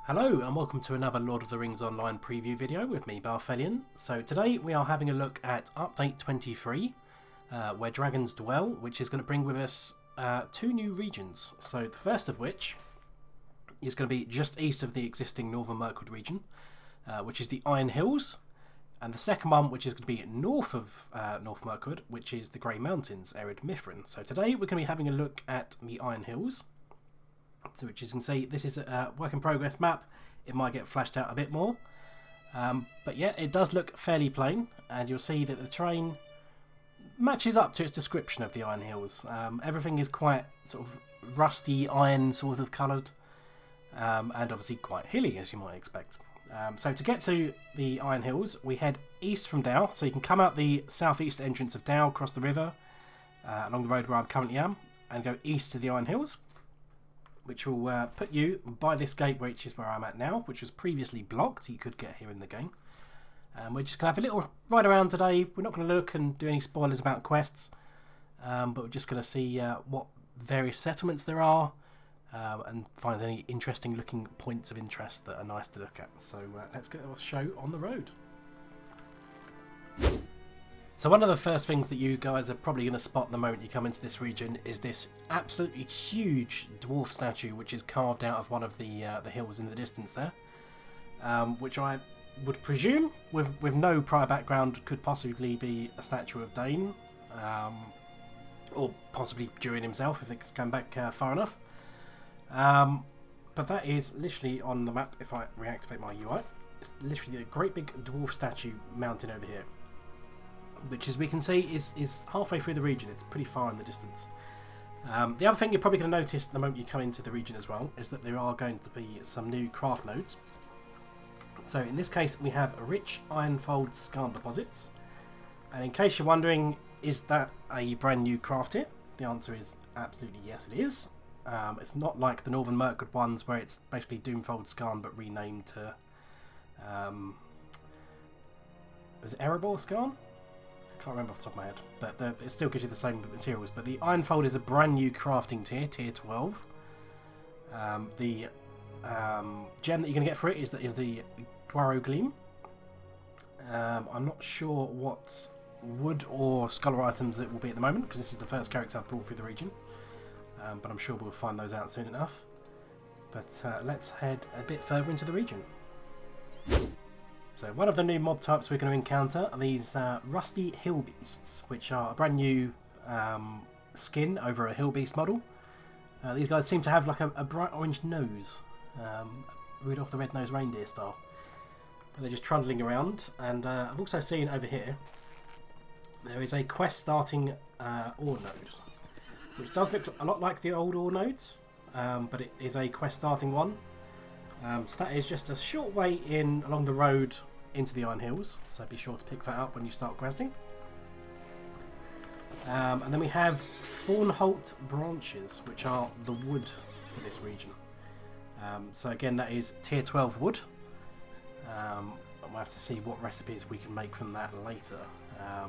Hello and welcome to another Lord of the Rings Online preview video with me, Balthelion. So today we are having a look at Update 23, where dragons dwell, which is going to bring with us two new regions. So the first of which is going to be just east of the existing Northern Mirkwood region, which is the Iron Hills. And the second one, which is going to be north of North Mirkwood, which is the Grey Mountains, Ered Mithrin. So today we're going to be having a look at the Iron Hills. So which as you can see, this is a work in progress map. It might get flashed out a bit more. But yeah, it does look fairly plain. And you'll see that the terrain matches up to its description of the Iron Hills. Everything is quite sort of rusty iron sort of coloured. And obviously quite hilly, as you might expect. So to get to the Iron Hills, we head east from Dow. So you can come out the southeast entrance of Dow, cross the river, along the road where I currently am, and go east to the Iron Hills, which will put you by this gate, which is where I'm at now, which was previously blocked. You could get here in the game. We're just going to have a little ride around today. We're not going to look and do any spoilers about quests, but we're just going to see what various settlements there are, and find any interesting looking points of interest that are nice to look at. So let's get a show on the road. So one of the first things that you guys are probably going to spot the moment you come into this region is this absolutely huge dwarf statue, which is carved out of one of the hills in the distance there, which I would presume, with no prior background, could possibly be a statue of Dane, or possibly Durin himself if it's going back far enough. But that is literally on the map. If I reactivate my UI, it's literally a great big dwarf statue mountain over here, which, as we can see, is halfway through the region. It's pretty far in the distance. The other thing you're probably going to notice the moment you come into the region as well is that there are going to be some new craft nodes. So in this case we have a rich ironfold skarn deposits, and in case you're wondering, is that a brand new craft here? The answer is absolutely yes, it is. It's not like the Northern Mirkwood ones where it's basically Doomfold Skarn but renamed to was it Erebor Skarn? I can't remember off the top of my head, but it still gives you the same materials. But the Ironfold is a brand new crafting tier, tier 12. The gem that you're going to get for it is the Dwarf Gleam. I'm not sure what wood or scholar items it will be at the moment, because this is the first character I've pulled through the region. But I'm sure we'll find those out soon enough. But let's head a bit further into the region. So one of the new mob types we're going to encounter are these rusty hill beasts, which are a brand new skin over a hill beast model. These guys seem to have like a bright orange nose, Rudolph the Red-Nosed Reindeer style. But they're just trundling around, and I've also seen over here there is a quest starting ore node, which does look a lot like the old ore nodes, but it is a quest starting one. So that is just a short way in along the road into the Iron Hills, so be sure to pick that up when you start questing. And then we have Thornholt branches, which are the wood for this region. So again, that is tier 12 wood. We'll have to see what recipes we can make from that later. There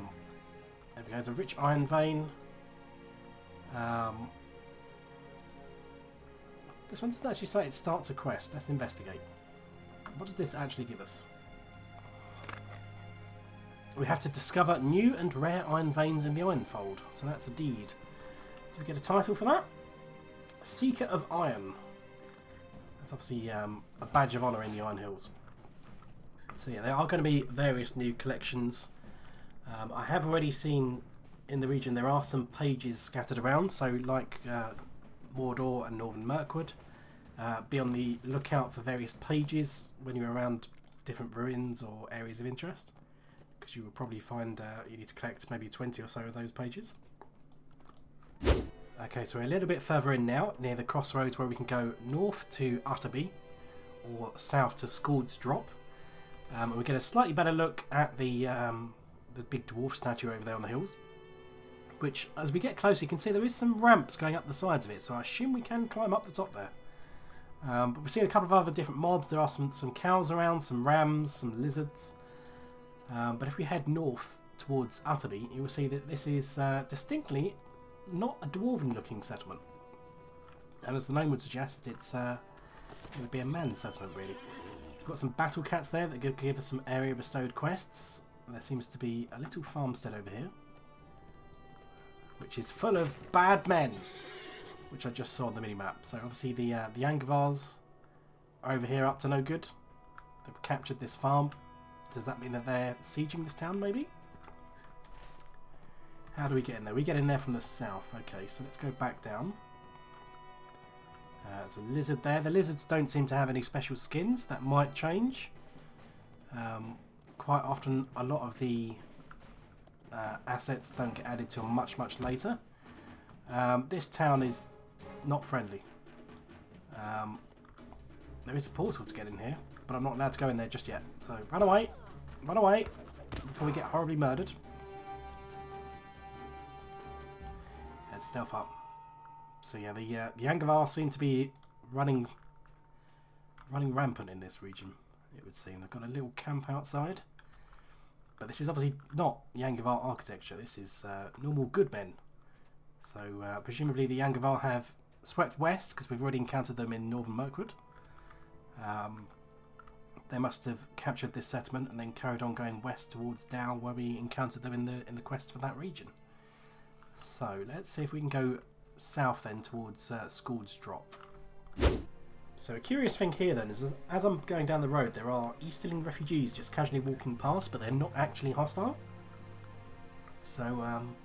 we go, there's a rich iron vein. This one doesn't actually say it starts a quest. Let's investigate. What does this actually give us? We have to discover new and rare iron veins in the Ironfold. So that's a deed. Do we get a title for that? Seeker of Iron. That's obviously a badge of honour in the Iron Hills. So yeah, there are going to be various new collections. I have already seen in the region there are some pages scattered around. So like Mordor and Northern Mirkwood. Be on the lookout for various pages when you're around different ruins or areas of interest, because you will probably find you need to collect maybe 20 or so of those pages. Okay, so we're a little bit further in now, near the crossroads where we can go north to Utterby or south to Scald's Drop, and we get a slightly better look at the big dwarf statue over there on the hills, which, as we get closer, you can see there is some ramps going up the sides of it, so I assume we can climb up the top there. But we've seen a couple of other different mobs. There are some cows around, some rams, some lizards. But if we head north towards Utterby, you will see that this is distinctly not a dwarven looking settlement. And as the name would suggest, it's It would be a man's settlement, really. So we've got some battle cats there that could give us some area bestowed quests. There seems to be a little farmstead over here, which is full of bad men, which I just saw on the minimap. So obviously the Angevars are over here up to no good. They've captured this farm. Does that mean that they're sieging this town, maybe? How do we get in there? We get in there from the south. Okay, so let's go back down. There's a lizard there. The lizards don't seem to have any special skins. That might change. Quite often, a lot of the assets don't get added till much, much later. This town is not friendly. There is a portal to get in here, but I'm not allowed to go in there just yet. So run away before we get horribly murdered. Let's stealth up. So yeah, the Angevar seem to be running rampant in this region. It would seem they've got a little camp outside, but this is obviously not the Angevar architecture. This is normal good men. So presumably the Angevar have swept west because we've already encountered them in northern Mirkwood. They must have captured this settlement and then carried on going west towards Dow, where we encountered them in the quest for that region. So let's see if we can go south then towards Scald's Drop. So a curious thing here then is, as I'm going down the road, there are Easterling refugees just casually walking past, but they're not actually hostile. So I'm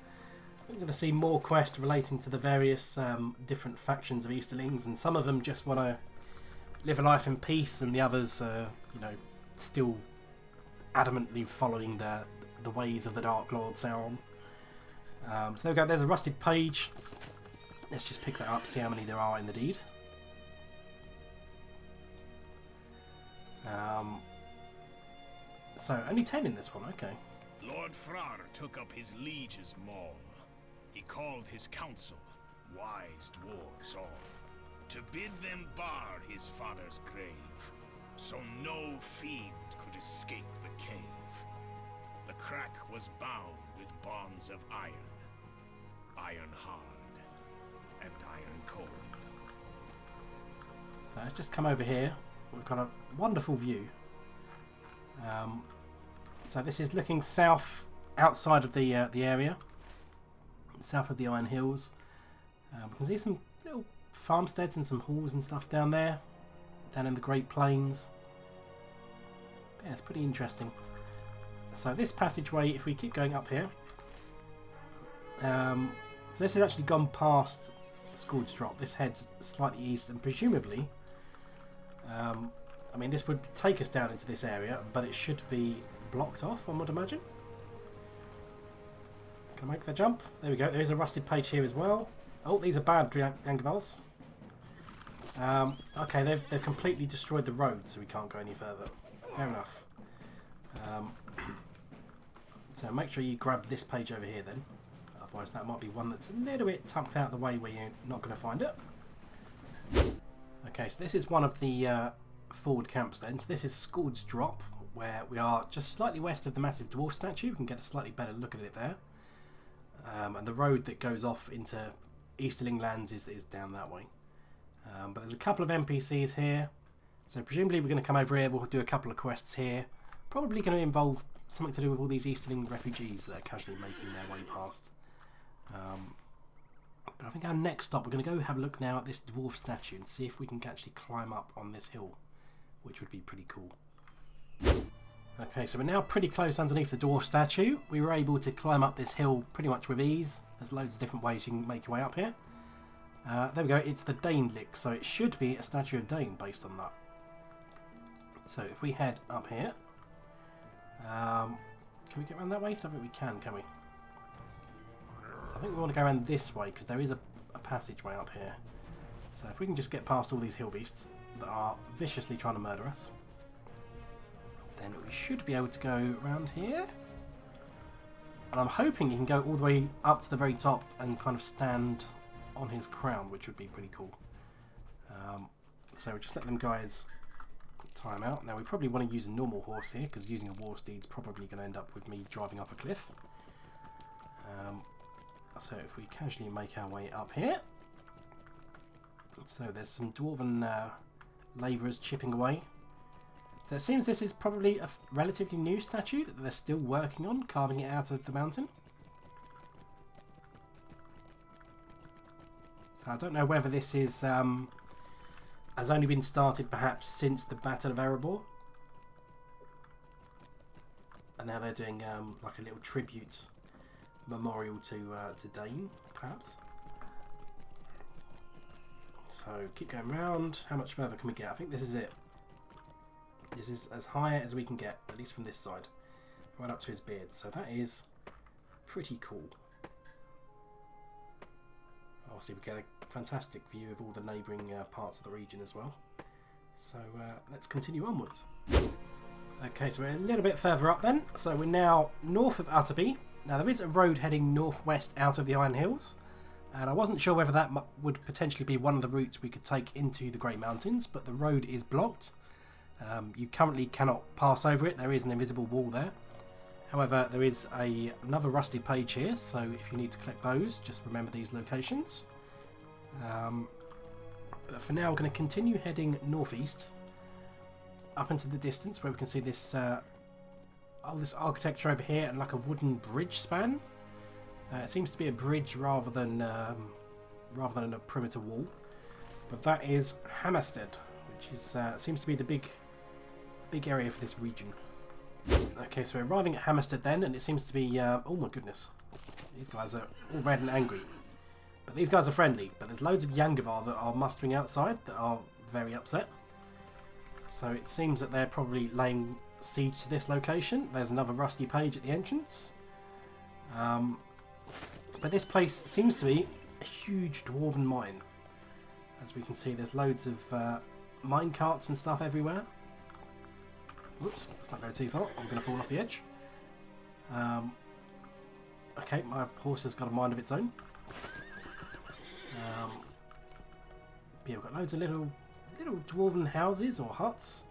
going to see more quests relating to the various different factions of Easterlings, and some of them just want to live a life in peace, and the others, you know, still adamantly following the ways of the Dark Lord Sauron. So there we go. There's a rusted page. Let's just pick that up, see how many there are in the deed. So only 10 in this one. Okay. Lord Frar took up his liege's maul. He called his council, wise dwarves all, to bid them bar his father's grave, so no fiend could escape the cave. The crack was bound with bonds of iron, iron hard, and iron cold. So let's just come over here. We've got a wonderful view. So this is looking south, outside of the area, south of the Iron Hills. We can see some little farmsteads and some halls and stuff down there, down in the Great Plains. Yeah, it's pretty interesting. So this passageway, if we keep going up here, so this has actually gone past Scald's Drop. This heads slightly east, and presumably, I mean, this would take us down into this area, but it should be blocked off, one would imagine. Can I make the jump? There we go. There is a rusted page here as well. Oh, these are bad Angevars. Okay, they've completely destroyed the road, so we can't go any further. Fair enough. So make sure you grab this page over here then. Otherwise that might be one that's a little bit tucked out of the way where you're not going to find it. Okay, so this is one of the forward camps then. So this is Scald's Drop, where we are just slightly west of the massive dwarf statue. We can get a slightly better look at it there. And the road that goes off into Easterling lands is down that way. But there's a couple of NPCs here. So presumably we're going to come over here, we'll do a couple of quests here. Probably going to involve something to do with all these Easterling refugees that are casually making their way past. But I think our next stop, we're going to go have a look now at this dwarf statue and see if we can actually climb up on this hill, which would be pretty cool. Okay, so we're now pretty close underneath the dwarf statue. We were able to climb up this hill pretty much with ease. There's loads of different ways you can make your way up here. There we go, it's the Dane Lick, so it should be a statue of Dane based on that. So if we head up here, can we get around that way? I don't think we can we? So I think we want to go around this way because there is a passageway up here. So if we can just get past all these hill beasts that are viciously trying to murder us, then we should be able to go around here. And I'm hoping you can go all the way up to the very top and kind of stand on his crown, which would be pretty cool. So just let them guys time out. Now we probably want to use a normal horse here, because using a war steed's probably going to end up with me driving off a cliff. So if we casually make our way up here. So there's some dwarven labourers chipping away. So it seems this is probably a relatively new statue that they're still working on, carving it out of the mountain. So I don't know whether this is has only been started perhaps since the Battle of Erebor. And now they're doing like a little tribute memorial to Dane, perhaps. So keep going round. How much further can we get? I think this is it. This is as high as we can get, at least from this side. Right up to his beard. So that is pretty cool. Obviously we get a fantastic view of all the neighbouring parts of the region as well. So let's continue onwards. Okay, so we're a little bit further up then. So we're now north of Utterby. Now there is a road heading northwest out of the Iron Hills. And I wasn't sure whether that would potentially be one of the routes we could take into the Great Mountains, but the road is blocked. You currently cannot pass over it. There is an invisible wall there. However, there is another rusty page here, so if you need to collect those, just remember these locations. But for now, we're going to continue heading northeast up into the distance, where we can see this this architecture over here and like a wooden bridge span. It seems to be a bridge rather than a perimeter wall, but that is Hammarstedt, which is seems to be the big area for this region. Okay, so we're arriving at Hammarstedt then, and it seems to be oh my goodness, these guys are all red and angry, but these guys are friendly. But there's loads of Yangavar that are mustering outside that are very upset. So it seems that they're probably laying siege to this location. There's another rusty page at the entrance. But this place seems to be a huge dwarven mine. As we can see, there's loads of mine carts and stuff everywhere. Whoops, let's not go too far. I'm going to fall off the edge. Okay, my horse has got a mind of its own. Yeah, we've got loads of little dwarven houses or huts.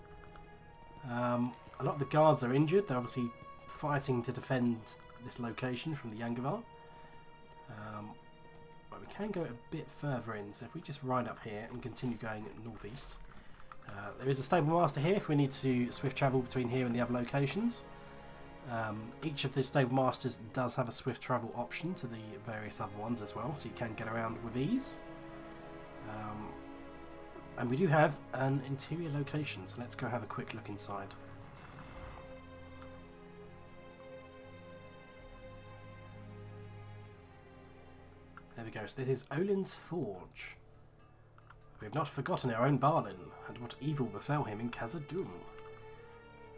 A lot of the guards are injured. They're obviously fighting to defend this location from the Yangavar. But we can go a bit further in, so if we just ride up here and continue going northeast. There is a stable master here if we need to swift travel between here and the other locations. Each of the stable masters does have a swift travel option to the various other ones as well, so you can get around with ease. And we do have an interior location, so let's go have a quick look inside. There we go, so this is Olin's Forge. We have not forgotten our own Laurelin and what evil befell him in Khazad-dûm.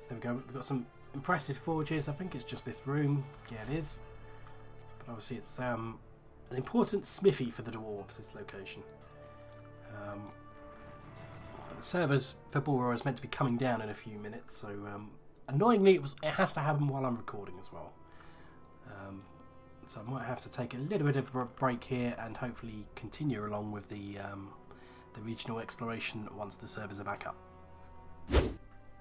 So there we go, we've got some impressive forges. I think it's just this room. Yeah, it is. But obviously it's an important smithy for the dwarves, this location. The servers for Bora is meant to be coming down in a few minutes, so annoyingly it has to happen while I'm recording as well. So I might have to take a little bit of a break here and hopefully continue along with the regional exploration once the servers are back up.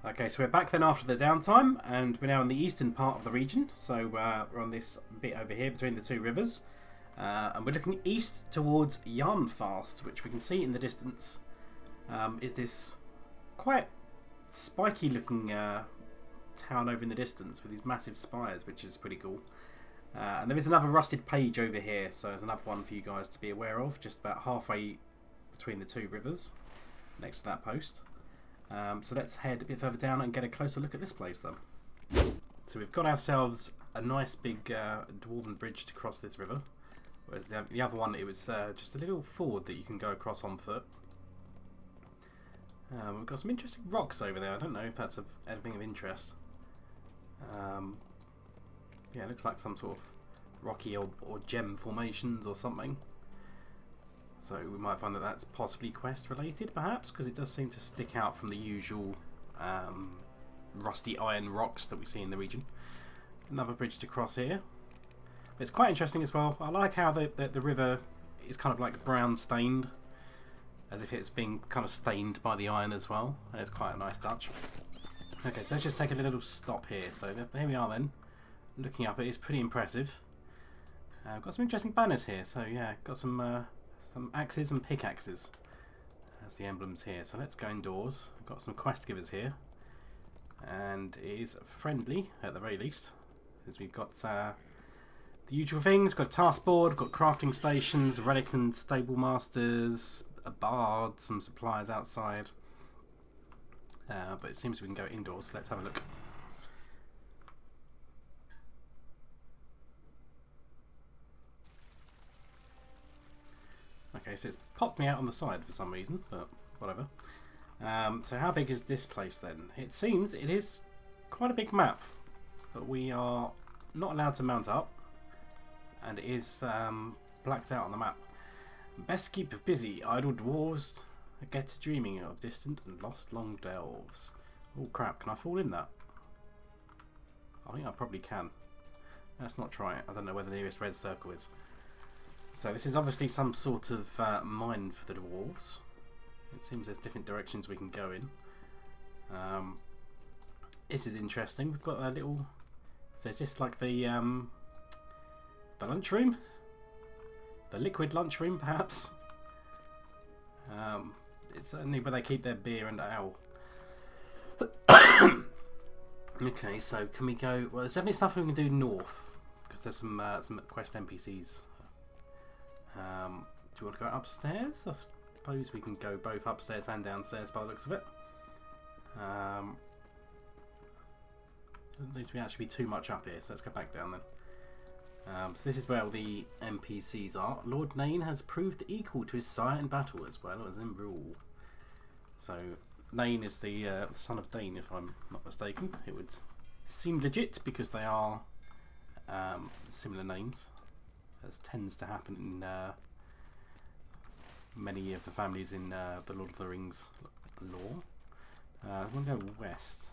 Okay, so we're back then after the downtime, and we're now in the eastern part of the region. So we're on this bit over here between the two rivers, and we're looking east towards Yarnfast, which we can see in the distance is this quite spiky looking town over in the distance with these massive spires, which is pretty cool. And there is another rusted page over here, so there's another one for you guys to be aware of, just about halfway between the two rivers next to that post. So let's head a bit further down and get a closer look at this place then. So we've got ourselves a nice big dwarven bridge to cross this river, whereas the other one, it was just a little ford that you can go across on foot. We've got some interesting rocks over there. I don't know if that's anything of interest. Yeah, it looks like some sort of rocky or gem formations or something. So we might find that that's possibly quest related, perhaps, because it does seem to stick out from the usual rusty iron rocks that we see in the region. Another bridge to cross here. It's quite interesting as well. I like how the river is kind of like brown stained, as if it's being kind of stained by the iron as well. And it's quite a nice touch. Okay, so let's just take a little stop here. So there we are then. Looking up, it is pretty impressive. Got some interesting banners here. So yeah, got some axes and pickaxes. as the emblems here. So let's go indoors. We've got some quest givers here, and it is friendly at the very least, because we've got the usual things. Got a task board, got crafting stations, relic and stable masters, a bard, some suppliers outside. But it seems we can go indoors, so let's have a look. Okay, so it's popped me out on the side for some reason, but whatever. So how big is this place then? It seems it is quite a big map, but we are not allowed to mount up, and it is blacked out on the map. Best keep busy, idle dwarves get to dreaming of distant and lost long delves. Oh crap, can I fall in that? I think I probably can. Let's not try it. I don't know where the nearest red circle is. So this is obviously some sort of mine for the dwarves. It seems there's different directions we can go in. This is interesting. We've got a little... So is this like the lunchroom? The liquid lunchroom, perhaps? It's certainly where they keep their beer and ale. Okay, so can we go... Well, there's definitely stuff we can do north, because there's some quest NPCs. Do you want to go upstairs? I suppose we can go both upstairs and downstairs by the looks of it. Doesn't seem to actually be too much up here, so let's go back down then. So this is where all the NPCs are. Lord Nain has proved equal to his sire in battle as well as in rule. So Nain is the son of Dane, if I'm not mistaken. It would seem legit because they are similar names, as tends to happen in many of the families in the Lord of the Rings lore. I'm going to go west.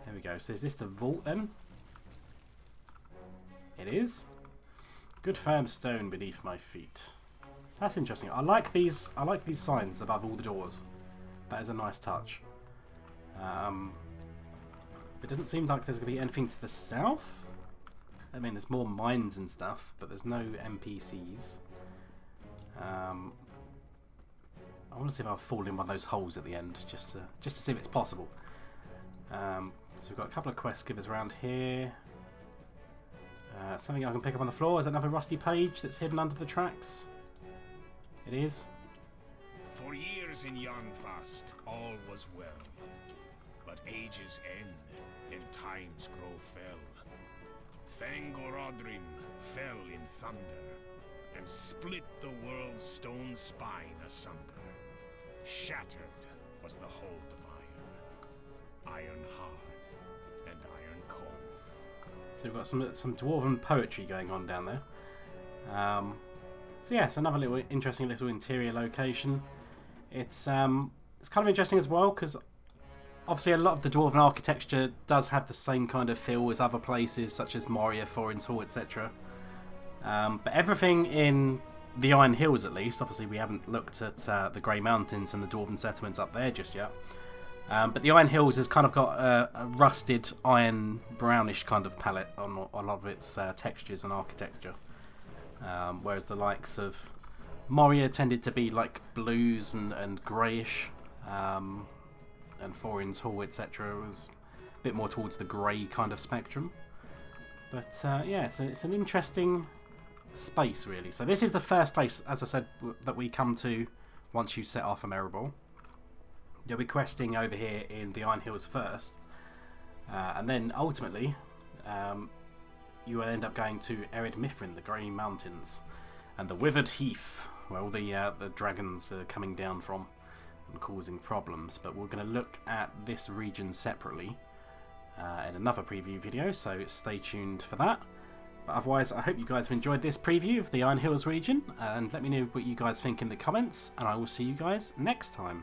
There we go. So is this the vault then? It is. Good firm stone beneath my feet. So that's interesting. I like these signs above all the doors. That is a nice touch. It doesn't seem like there's going to be anything to the south. I mean, there's more mines and stuff, but there's no NPCs. I want to see if I'll fall in one of those holes at the end, just to see if it's possible. So we've got a couple of quest givers around here. Something I can pick up on the floor. Is that another rusty page that's hidden under the tracks? It is. For years in Yarnfast, all was well. But ages end, and times grow fell. Thangorodrim fell in thunder, and split the world's stone spine asunder. Shattered was the hold of iron hard, and iron cold. So we've got some dwarven poetry going on down there. So yeah, it's another little interesting little interior location. It's kind of interesting as well because obviously a lot of the dwarven architecture does have the same kind of feel as other places such as Moria, Thorin's Hall, etc. But everything in the Iron Hills, at least, obviously we haven't looked at the Grey Mountains and the dwarven settlements up there just yet. But the Iron Hills has kind of got a rusted iron brownish kind of palette on a lot of its textures and architecture. Whereas the likes of Moria tended to be like blues and greyish, and Thorin's Hall, etc. was a bit more towards the grey kind of spectrum. But yeah, it's an interesting space really. So this is the first place, as I said, that we come to once you set off from Erebor. You'll be questing over here in the Iron Hills first, and then ultimately you will end up going to Ered Mithrin, the Grey Mountains, and the Withered Heath, where all the dragons are coming down from and causing problems. But we're going to look at this region separately in another preview video, so stay tuned for that. But otherwise, I hope you guys have enjoyed this preview of the Iron Hills region, and let me know what you guys think in the comments, and I will see you guys next time.